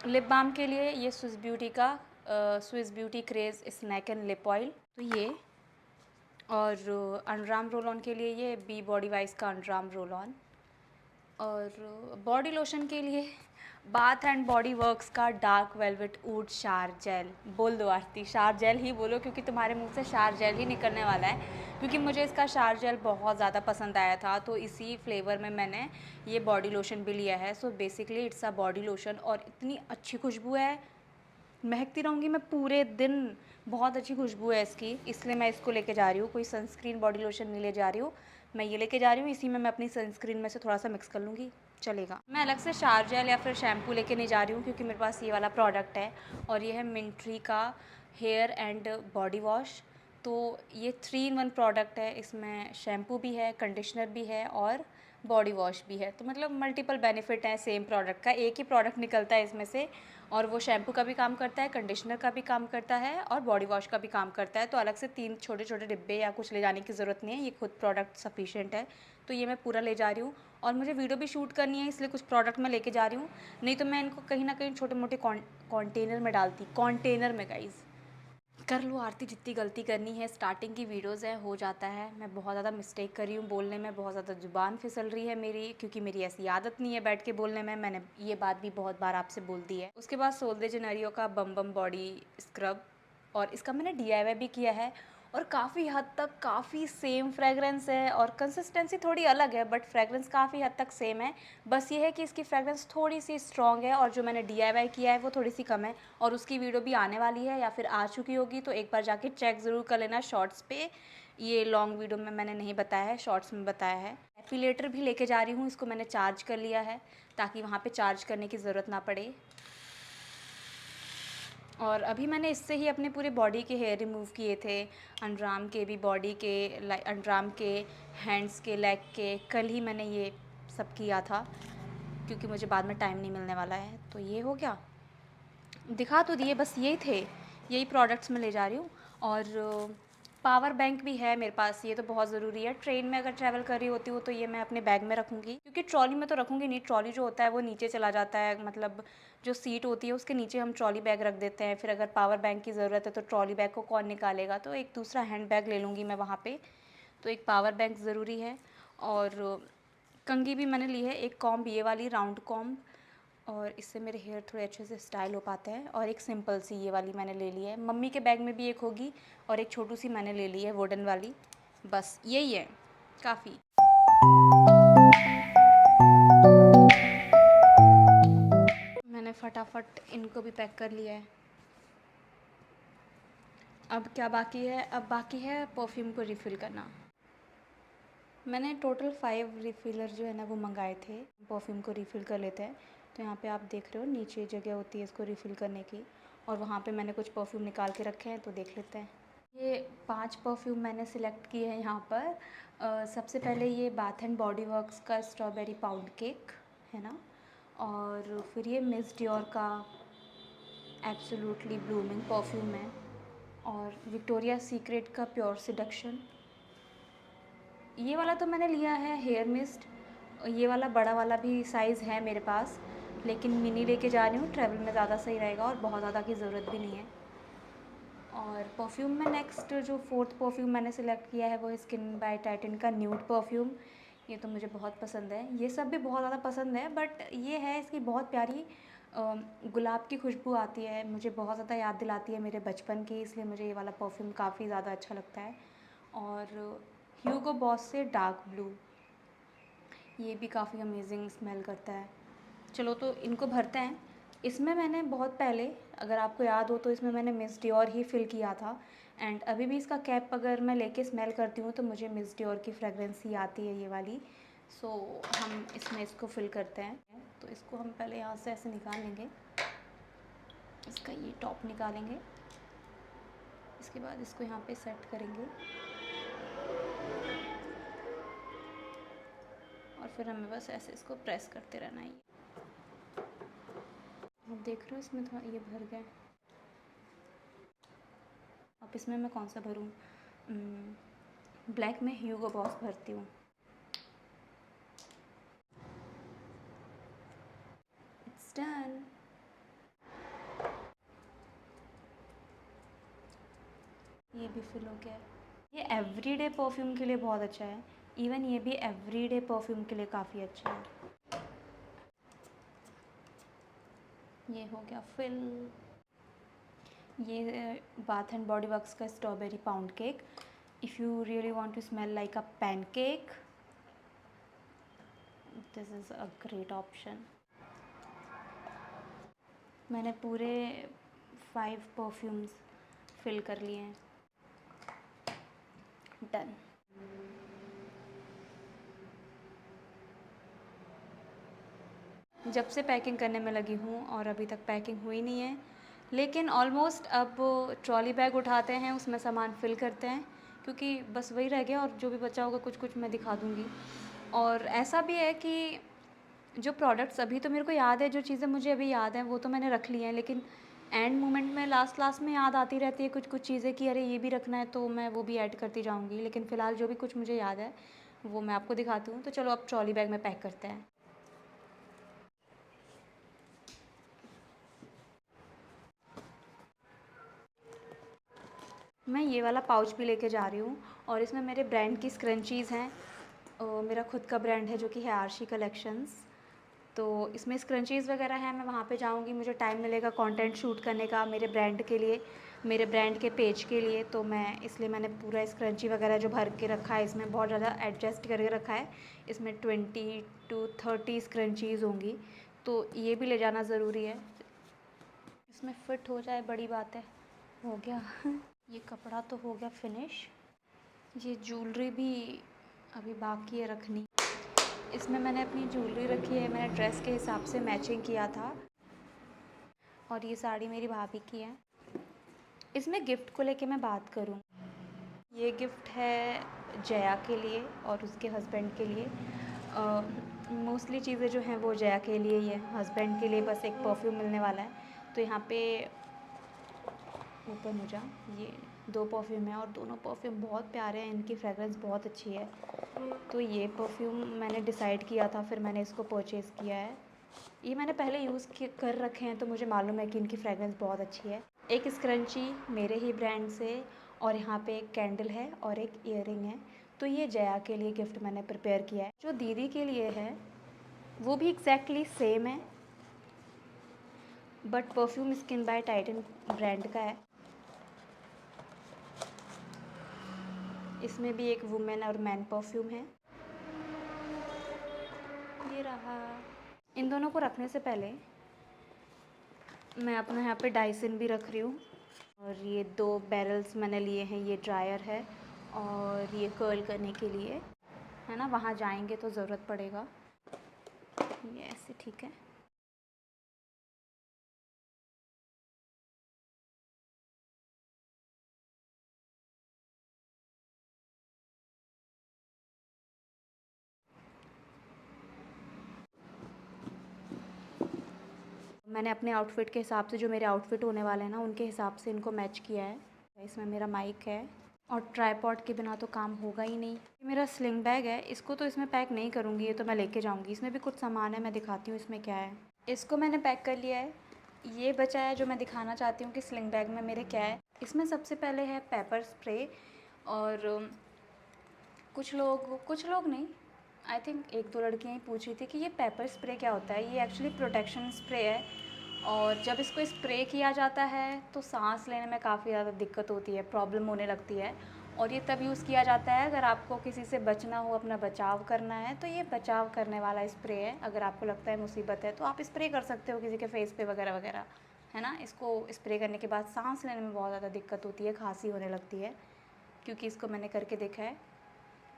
लिप बाम के लिए ये स्विस ब्यूटी का Swiss Beauty craze snack and lip oil, तो ये। और अंडर रोल ऑन के लिए ये बी बॉडी वाइज का अंडर रोल ऑन। और बॉडी लोशन के लिए बाथ एंड बॉडी वर्क्स का dark velvet oud shower gel. बोल दो आरती, शार जेल ही बोलो, क्योंकि तुम्हारे मुंह से शार जेल ही निकलने वाला है, क्योंकि मुझे इसका शार जेल बहुत ज़्यादा पसंद आया था, तो इसी फ्लेवर में मैंने ये बॉडी लोशन भी लिया है। So basically it's a body lotion, और इतनी अच्छी खुशबू है, महकती रहूँगी मैं पूरे दिन, बहुत अच्छी खुशबू है इसकी, इसलिए मैं इसको लेके जा रही हूँ। कोई सनस्क्रीन बॉडी लोशन नहीं ले जा रही हूँ, मैं ये लेके जा रही हूँ, इसी में मैं अपनी सनस्क्रीन में से थोड़ा सा मिक्स कर लूँगी, चलेगा। मैं अलग से शार जेल या फिर शैम्पू लेके नहीं जा रही हूँ, क्योंकि मेरे पास ये वाला प्रोडक्ट है, और ये है मिंट्री का हेयर एंड बॉडी वॉश। तो ये 3 in 1 प्रोडक्ट है, इसमें शैम्पू भी है, कंडीशनर भी है और बॉडी वॉश भी है, तो मतलब मल्टीपल बेनिफिट है सेम प्रोडक्ट का। एक ही प्रोडक्ट निकलता है इसमें से, और वो शैम्पू का भी काम करता है, कंडीशनर का भी काम करता है और बॉडी वॉश का भी काम करता है। तो अलग से 3 छोटे-छोटे डिब्बे या कुछ ले जाने की ज़रूरत नहीं है, ये खुद प्रोडक्ट सफिशिएंट है। तो ये मैं पूरा ले जा रही हूँ, और मुझे वीडियो भी शूट करनी है, इसलिए कुछ प्रोडक्ट मैं लेके जा रही हूँ। नहीं तो मैं इनको कहीं न कहीं छोटे-मोटे कंटेनर में डालती, कंटेनर में गाइज़। कर लो आरती, जितनी गलती करनी है, स्टार्टिंग की वीडियोज़ है, हो जाता है। मैं बहुत ज़्यादा मिस्टेक कर रही हूँ बोलने में, बहुत ज़्यादा ज़ुबान फिसल रही है मेरी, क्योंकि मेरी ऐसी आदत नहीं है बैठ के बोलने में। मैंने ये बात भी बहुत बार आपसे बोल दी है। उसके बाद सोल दे जेनेरियो का बम बम बॉडी स्क्रब, और इसका मैंने DIY भी किया है, और काफ़ी हद तक काफ़ी सेम फ्रेगरेंस है, और कंसिस्टेंसी थोड़ी अलग है, बट फ्रेगरेंस काफ़ी हद तक सेम है। बस ये है कि इसकी फ्रेगरेंस थोड़ी सी स्ट्रॉन्ग है, और जो मैंने DIY किया है वो थोड़ी सी कम है, और उसकी वीडियो भी आने वाली है या फिर आ चुकी होगी, तो एक बार जाके चेक ज़रूर कर लेना शॉर्ट्स पे। ये लॉन्ग वीडियो में मैंने नहीं बताया है, शॉर्ट्स में बताया है। एपिलेटर भी लेके जा रही हूँ, इसको मैंने चार्ज कर लिया है ताकि वहाँ पे चार्ज करने की ज़रूरत ना पड़े। और अभी मैंने इससे ही अपने पूरे बॉडी के हेयर रिमूव किए थे, अंडरआर्म के भी, बॉडी के, अंडरआर्म के, हैंड्स के, लेग के। कल ही मैंने ये सब किया था, क्योंकि मुझे बाद में टाइम नहीं मिलने वाला है। तो ये हो गया, दिखा तो दिए, बस यही थे, यही प्रोडक्ट्स मैं ले जा रही हूँ। और पावर बैंक भी है मेरे पास, ये तो बहुत ज़रूरी है। ट्रेन में अगर ट्रैवल कर रही होती हूँ तो ये मैं अपने बैग में रखूँगी, क्योंकि ट्रॉली में तो रखूँगी नहीं। ट्रॉली जो होता है वो नीचे चला जाता है, मतलब जो सीट होती है उसके नीचे हम ट्रॉली बैग रख देते हैं। फिर अगर पावर बैंक की ज़रूरत है तो ट्रॉली बैग को कौन निकालेगा, तो एक दूसरा हैंड बैग ले लूँगी मैं वहाँ पर। तो एक पावर बैंक ज़रूरी है। और कंघी भी मैंने ली है, एक कॉम्ब ये वाली राउंड कॉम्ब, और इससे मेरे हेयर थोड़े अच्छे से स्टाइल हो पाते हैं। और एक सिंपल सी ये वाली मैंने ले ली है, मम्मी के बैग में भी एक होगी, और एक छोटू सी मैंने ले ली है वुडन वाली। बस यही है, काफ़ी। मैंने फटाफट इनको भी पैक कर लिया है। अब क्या बाकी है? अब बाकी है परफ्यूम को रिफ़िल करना। मैंने टोटल 5 रिफ़िलर जो है ना वो मंगाए थे। परफ्यूम को रिफ़िल कर लेते हैं। तो यहाँ पे आप देख रहे हो नीचे जगह होती है इसको रिफ़िल करने की, और वहाँ पे मैंने कुछ परफ्यूम निकाल के रखे हैं, तो देख लेते हैं। ये 5 परफ्यूम मैंने सिलेक्ट किए हैं यहाँ पर। सबसे पहले ये बाथ एंड बॉडी वर्क्स का स्ट्रॉबेरी पाउंड केक है ना, और फिर ये मिस डियोर का एब्सोल्युटली ब्लूमिंग परफ्यूम है, और विक्टोरिया सीक्रेट का प्योर सिडक्शन। ये वाला तो मैंने लिया है हेयर मिस्ट, ये वाला बड़ा वाला भी साइज़ है मेरे पास, लेकिन मिनी लेके जा रही हूँ, ट्रैवल में ज़्यादा सही रहेगा, और बहुत ज़्यादा की ज़रूरत भी नहीं है। और परफ्यूम में नेक्स्ट जो 4th परफ्यूम मैंने सेलेक्ट किया है वो है स्किन बाय टाइटन का न्यूड परफ्यूम। ये तो मुझे बहुत पसंद है, ये सब भी बहुत ज़्यादा पसंद है, बट ये है इसकी बहुत प्यारी गुलाब की खुशबू आती है, मुझे बहुत ज़्यादा याद दिलाती है मेरे बचपन की, इसलिए मुझे ये वाला परफ्यूम काफ़ी ज़्यादा अच्छा लगता है। और ह्यूगो बॉस से डार्क ब्लू, ये भी काफ़ी अमेजिंग स्मेल करता है। चलो तो इनको भरते हैं। इसमें मैंने बहुत पहले, अगर आपको याद हो तो इसमें मैंने मिस डियोर ही फ़िल किया था, एंड अभी भी इसका कैप अगर मैं लेके स्मेल करती हूँ तो मुझे मिस डियोर की फ्रेगरेंस ही आती है, ये वाली। सो हम इसमें इसको फ़िल करते हैं। तो इसको हम पहले यहाँ से ऐसे निकाल लेंगे, इसका ये टॉप निकालेंगे, इसके बाद इसको यहाँ पे सेट करेंगे, और फिर हमें बस ऐसे इसको प्रेस करते रहना है। आप देख रहे हो इसमें थोड़ा ये भर गया। अब इसमें मैं कौन सा भरूँ? ब्लैक में ह्यूगो बॉस भरती हूँ। It's done. ये भी फिल हो गया है। ये एवरीडे परफ्यूम के लिए बहुत अच्छा है, इवन ये भी एवरीडे परफ्यूम के लिए काफ़ी अच्छा है। ये हो गया फिल। ये बाथ एंड बॉडी वर्क्स का strawberry pound cake. If you really want to smell like a pancake, this is a great option. मैंने पूरे 5 परफ्यूम्स फिल कर लिए हैं। डन। जब से पैकिंग करने में लगी हूँ और अभी तक पैकिंग हुई नहीं है, लेकिन ऑलमोस्ट अब ट्रॉली बैग उठाते हैं, उसमें सामान फिल करते हैं, क्योंकि बस वही रह गया, और जो भी बचा होगा कुछ कुछ मैं दिखा दूँगी। और ऐसा भी है कि जो प्रोडक्ट्स अभी तो मेरे को याद है, जो चीज़ें मुझे अभी याद हैं वो तो मैंने रख ली हैं, लेकिन एंड मोमेंट में लास्ट में याद आती रहती है कुछ चीज़ें कि अरे ये भी रखना है, तो मैं वो भी ऐड करती जाऊँगी। लेकिन फ़िलहाल जो भी कुछ मुझे याद है वो मैं आपको दिखाती हूँ। तो चलो अब ट्रॉली बैग में पैक करते हैं। मैं ये वाला पाउच भी लेके जा रही हूँ और इसमें मेरे ब्रांड की स्क्रंचीज़ हैं। मेरा खुद का ब्रांड है जो कि है आरशी कलेक्शंस। तो इसमें स्क्रंचीज़ वगैरह हैं। मैं वहाँ पे जाऊँगी, मुझे टाइम मिलेगा कंटेंट शूट करने का मेरे ब्रांड के लिए, मेरे ब्रांड के पेज के लिए। तो मैं इसलिए मैंने पूरा स्क्रंची वगैरह जो भर के रखा है, इसमें बहुत ज़्यादा एडजस्ट करके रखा है। इसमें 20 to 30 स्क्रंचीज़ होंगी, तो ये भी ले जाना ज़रूरी है। इसमें फ़िट हो जाए बड़ी बात है। हो गया ये कपड़ा तो हो गया फिनिश। ये ज्वेलरी भी अभी बाकी है रखनी। इसमें मैंने अपनी ज्वेलरी रखी है, मैंने ड्रेस के हिसाब से मैचिंग किया था। और ये साड़ी मेरी भाभी की है। इसमें गिफ्ट को लेके मैं बात करूँ, ये गिफ्ट है जया के लिए और उसके हस्बैंड के लिए। मोस्टली चीज़ें जो हैं वो जया के लिए ही है, हस्बैंड के लिए बस एक परफ्यूम मिलने वाला है। तो यहाँ पे ओपन हो जा, ये 2 परफ्यूम है और दोनों परफ्यूम बहुत प्यारे हैं, इनकी फ्रेगरेंस बहुत अच्छी है। तो ये परफ्यूम मैंने डिसाइड किया था, फिर मैंने इसको परचेज़ किया है। ये मैंने पहले यूज़ कर रखे हैं, तो मुझे मालूम है कि इनकी फ्रेगरेंस बहुत अच्छी है। एक स्क्रंची मेरे ही ब्रांड से, और यहाँ पे एक कैंडल है और एक ईयरिंग है। तो ये जया के लिए गिफ्ट मैंने प्रिपेयर किया है। जो दीदी के लिए है वो भी एग्जैक्टली सेम है, but perfume skin bye Titan brand का है। इसमें भी एक वुमेन और मैन परफ्यूम है। ये रहा। इन दोनों को रखने से पहले मैं अपना यहाँ पे डाइसन भी रख रही हूँ। और ये 2 बैरल्स मैंने लिए हैं, ये ड्रायर है और ये कर्ल करने के लिए है ना, वहाँ जाएंगे तो ज़रूरत पड़ेगा। ये ऐसे ठीक है। मैंने अपने आउटफिट के हिसाब से, जो मेरे आउटफिट होने वाले हैं ना, उनके हिसाब से इनको मैच किया है। इसमें मेरा माइक है और ट्राईपॉड के बिना तो काम होगा ही नहीं। ये मेरा स्लिंग बैग है, इसको तो इसमें पैक नहीं करूँगी, ये तो मैं लेके जाऊँगी। इसमें भी कुछ सामान है, मैं दिखाती हूँ इसमें क्या है। इसको मैंने पैक कर लिया है। ये बचा है जो मैं दिखाना चाहती हूँ कि स्लिंग बैग में मेरे क्या है। इसमें सबसे पहले है पेपर स्प्रे। और कुछ लोग नहीं, आई थिंक 1-2 लड़कियाँ ही पूछ रही थी कि ये पेपर स्प्रे क्या होता है। ये एक्चुअली प्रोटेक्शन स्प्रे है, और जब इसको स्प्रे किया जाता है तो सांस लेने में काफ़ी ज़्यादा दिक्कत होती है, प्रॉब्लम होने लगती है। और ये तब यूज़ किया जाता है अगर आपको किसी से बचना हो, अपना बचाव करना है, तो ये बचाव करने वाला स्प्रे है। अगर आपको लगता है मुसीबत है तो आप स्प्रे कर सकते हो किसी के फेस पे वगैरह वगैरह, है ना। इसको स्प्रे करने के बाद सांस लेने में बहुत ज़्यादा दिक्कत होती है, खांसी होने लगती है, क्योंकि इसको मैंने करके देखा है।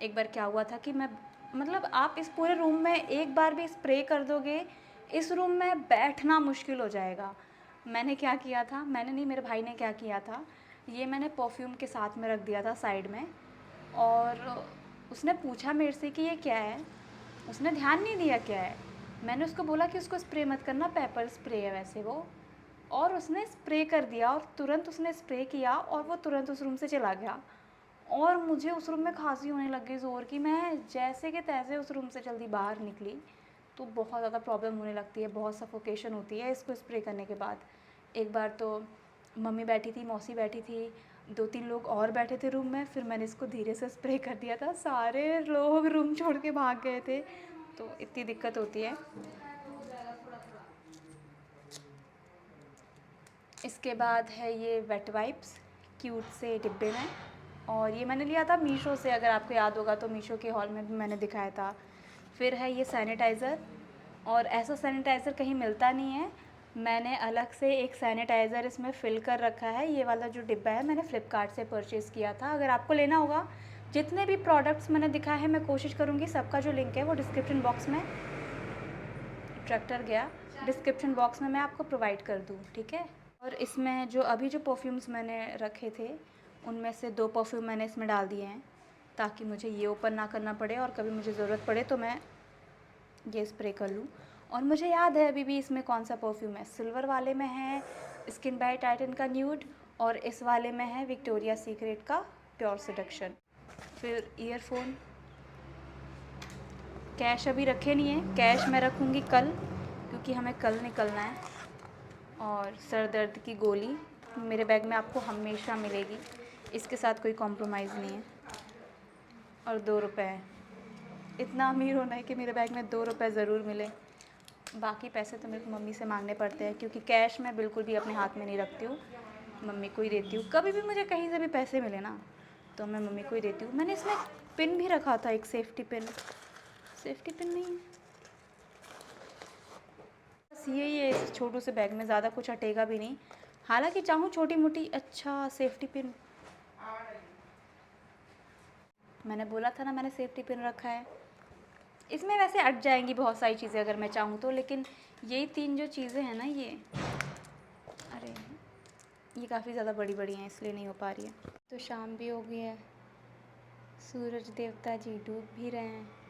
एक बार क्या हुआ था कि मैं, मतलब आप इस पूरे रूम में एक बार भी स्प्रे कर दोगे, इस रूम में बैठना मुश्किल हो जाएगा। मैंने क्या किया था, मैंने नहीं, मेरे भाई ने क्या किया था, ये मैंने परफ्यूम के साथ में रख दिया था साइड में। और उसने पूछा मेरे से कि ये क्या है, उसने ध्यान नहीं दिया क्या है। मैंने उसको बोला कि उसको स्प्रे मत करना, पेपर स्प्रे है वैसे वो। और उसने स्प्रे कर दिया और तुरंत उसने स्प्रे किया और वो तुरंत उस रूम से चला गया। और मुझे उस रूम में खांसी होने लग गई ज़ोर की। मैं जैसे कि तैसे उस रूम से जल्दी बाहर निकली, तो बहुत ज़्यादा प्रॉब्लम होने लगती है, बहुत सफोकेशन होती है इसको स्प्रे करने के बाद। एक बार तो मम्मी बैठी थी, मौसी बैठी थी, 2-3 लोग और बैठे थे रूम में, फिर मैंने इसको धीरे से स्प्रे कर दिया था, सारे लोग रूम छोड़ के भाग गए थे। तो इतनी दिक्कत होती है। इसके बाद है ये वेट वाइप्स, क्यूट से डिब्बे में, और ये मैंने लिया था मीशो से, अगर आपको याद होगा तो मीशो के हॉल में भी मैंने दिखाया था। फिर है ये सैनिटाइज़र, और ऐसा सैनिटाइज़र कहीं मिलता नहीं है। मैंने अलग से एक सैनिटाइज़र इसमें फ़िल कर रखा है। ये वाला जो डिब्बा है मैंने फ़्लिपकार्ट से परचेज़ किया था। अगर आपको लेना होगा, जितने भी प्रोडक्ट्स मैंने दिखाए हैं, मैं कोशिश करूँगी सबका जो लिंक है वो डिस्क्रिप्शन बॉक्स में, ट्रैक्टर गया, डिस्क्रिप्शन बॉक्स में मैं आपको प्रोवाइड कर दूँ, ठीक है। और इसमें जो अभी जो परफ्यूम्स मैंने रखे थे, उनमें से 2 परफ्यूम मैंने इसमें डाल दिए हैं। ताकि मुझे ये ओपन ना करना पड़े और कभी मुझे ज़रूरत पड़े तो मैं ये स्प्रे कर लूँ। और मुझे याद है अभी भी इसमें कौन सा परफ्यूम है, सिल्वर वाले में है स्किन बाय टाइटन का न्यूड और इस वाले में है विक्टोरिया सीक्रेट का प्योर सेडक्शन। फिर ईयरफोन, कैश अभी रखे नहीं है, कैश मैं रखूँगी कल क्योंकि हमें कल निकलना है। और सर दर्द की गोली मेरे बैग में आपको हमेशा मिलेगी, इसके साथ कोई कॉम्प्रोमाइज़ नहीं है। और 2 रुपए, इतना अमीर होना है कि मेरे बैग में 2 रुपए ज़रूर मिले। बाकी पैसे तो मेरे को मम्मी से मांगने पड़ते हैं क्योंकि कैश मैं बिल्कुल भी अपने हाथ में नहीं रखती हूँ, मम्मी को ही देती हूँ। कभी भी मुझे कहीं से भी पैसे मिले ना तो मैं मम्मी को ही देती हूँ। मैंने इसमें पिन भी रखा था, एक सेफ्टी पिन नहीं है, बस यही है इस छोटू से बैग में, ज़्यादा कुछ हटेगा भी नहीं। हालांकि चाहूँ छोटी मोटी, अच्छा सेफ्टी पिन, मैंने बोला था ना मैंने सेफ्टी पिन रखा है। इसमें वैसे अट जाएंगी बहुत सारी चीज़ें अगर मैं चाहूँ तो, लेकिन यही 3 जो चीज़ें हैं ना ये, अरे ये काफ़ी ज़्यादा बड़ी बड़ी हैं इसलिए नहीं हो पा रही है। तो शाम भी हो गई है, सूरज देवता जी डूब भी रहे हैं।